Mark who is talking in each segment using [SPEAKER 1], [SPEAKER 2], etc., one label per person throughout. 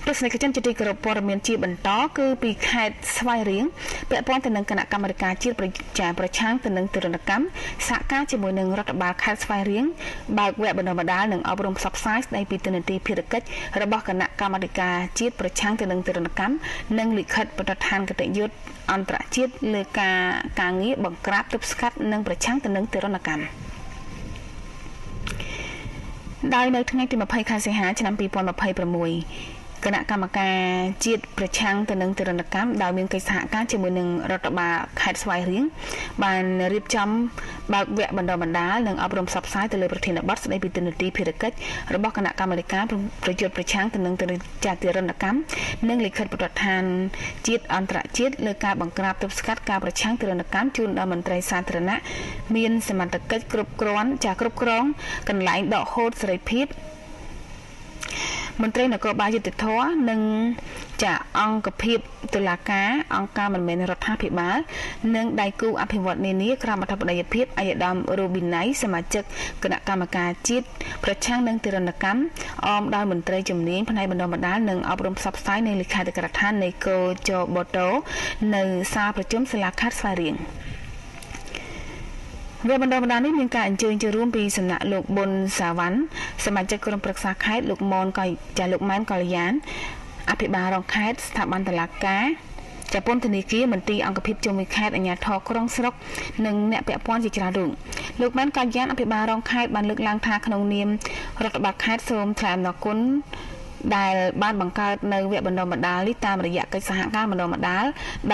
[SPEAKER 1] ទស្សនិកជនជាទីគោរពព័ត៌មានជាបន្តគឺពីខេត្តស្វាយរៀងពាក់ព័ន្ធទៅនឹងគណៈកម្មាធិការជាតិប្រឆាំងទៅនឹងទរណកម្មសហការជាមួយនឹងរដ្ឋបាលខេត្តស្វាយរៀងបើកវគ្គបណ្ដុះបណ្ដាលនិងអប់រំផ្សព្វផ្សាយស្ដីពីទិន្នន័យភារកិច្ចរបស់គណៈកម្មាធិការជាតិប្រឆាំងទៅនឹងទរណកម្មនិងលិខិតបទដ្ឋានគតិយុត្តអន្តរជាតិលើការងារបង្ក្រាបទប់ស្កាត់និងប្រឆាំងទៅនឹងទរណកម្មដោយនៅថ្ងៃទី20ខែសីហាឆ្នាំ2026គណៈកម្មការជាតិប្រឆាំងទៅនឹងទរណកម្មដោយមានកិច្ចសហការជាមួយនឹងរដ្ឋបាលខេត្តស្វាយរៀងបានរៀបចំបើកវគ្គបណ្ដុះបណ្ដាលនិងអប់រំផ្សព្វផ្សាយទៅលើប្រធានបទស្ដីពីទិន្នន័យភារកិច្ចរបស់គណៈកម្មាធិការប្រយុទ្ធប្រឆាំងទៅនឹងទរណកម្មនិងលិខិតបទដ្ឋានជាតិអន្តរជាតិលើការបង្ក្រាបទប់ស្កាត់ការប្រឆាំងទរណកម្មជូនដល់មន្ត្រីសាធារណៈមានសមត្ថកិច្ចគ្រប់គ្រងកន្លែងដកហូតសេរីភាពមន្ត្រីនគរបាលយុតិធធនិងអង្គភាពតុលាការអង្គការមិនមែនរដ្ឋាភិបាលនិងដៃគូអភិវឌ្ឍនានាក្រោមអធិបតីភាពអាយដាមរូប៊ីណៃសមាជិកគណៈកម្មការជាតិប្រឆាំងនឹងទរណកម្មអមដោយមន្ត្រីជំនាញផ្នែកបណ្ដុះបណ្ដាលនិងអប់រំផ្សព្វផ្សាយនៃលេខាធិការដ្ឋាននៃកោចបតោនៅសាលប្រជុំសាលាខេត្តស្វាយរៀងវគ្គបណ្ដុះបណ្ដាលនេះមានការអញ្ជើញចូលរួមពីសំណាក់លោកប៊ុនសាវ៉ាន់សមាជិកក្រុមប្រឹក្សាខេត្តលោកម៉ែនកល្យានអភិបាលរងខេត្តស្ថាប័នតុលាការពន្ធនាគារមន្ទីរអង្គភាពជុំវិញខេត្តអាជ្ញាធរក្រុងស្រុកនិងអ្នកពាក់ព័ន្ធជាច្រើនរូបលោកម៉ែនកល្យានអភិបាលរងខេត្តបានលើកឡើងថាក្នុងនាមរដ្ឋបាលខេត្តសូមថ្លែងអំណរគុណដែលបានបង្កើតនៅវគ្គបណ្ដុះបណ្ដាលនេះតាមរយៈកិច្ចសហការបណ្ដុះបណ្ដាល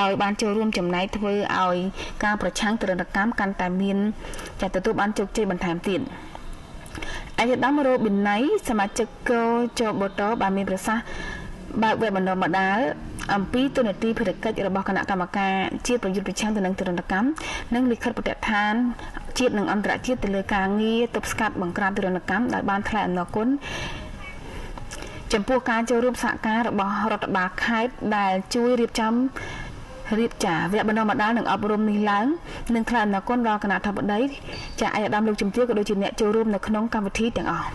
[SPEAKER 1] ដោយបានចូលរួមចំណែកធ្វើឲ្យការប្រឆាំងទរណកម្មកាន់តែមានទទួលបានជោគជ័យបន្ថែមទៀតអាយដាមរ៉ូប៊ីណៃសមាជិកកោចបតោបានមានប្រសាសន៍បើកវគ្គបណ្ដុះបណ្ដាលអំពីទូនាទីភារកិច្ចរបស់គណៈកម្មការជាតិប្រយុទ្ធប្រឆាំងទៅនឹងទរណកម្មនិងលិខិតបទដ្ឋានជាតិនិងអន្តរជាតិទៅលើការងារទប់ស្កាត់បង្ក្រាបទរណកម្មដោយបានថ្លែងអំណរគុណចំពោះការចូលរួមសហការរបស់រដ្ឋបាលខេត្តដែលជួយរៀបចំវគ្គបណ្ដុះបណ្ដាលនិងអប់រំនេះឡើងនិងថ្លែងអំណរគុណដល់គណៈអធិបតីអាយដាមលោកជំទាវក៏ដូចជាអ្នកចូលរួមនៅក្នុងកម្មវិធីទាំងអស់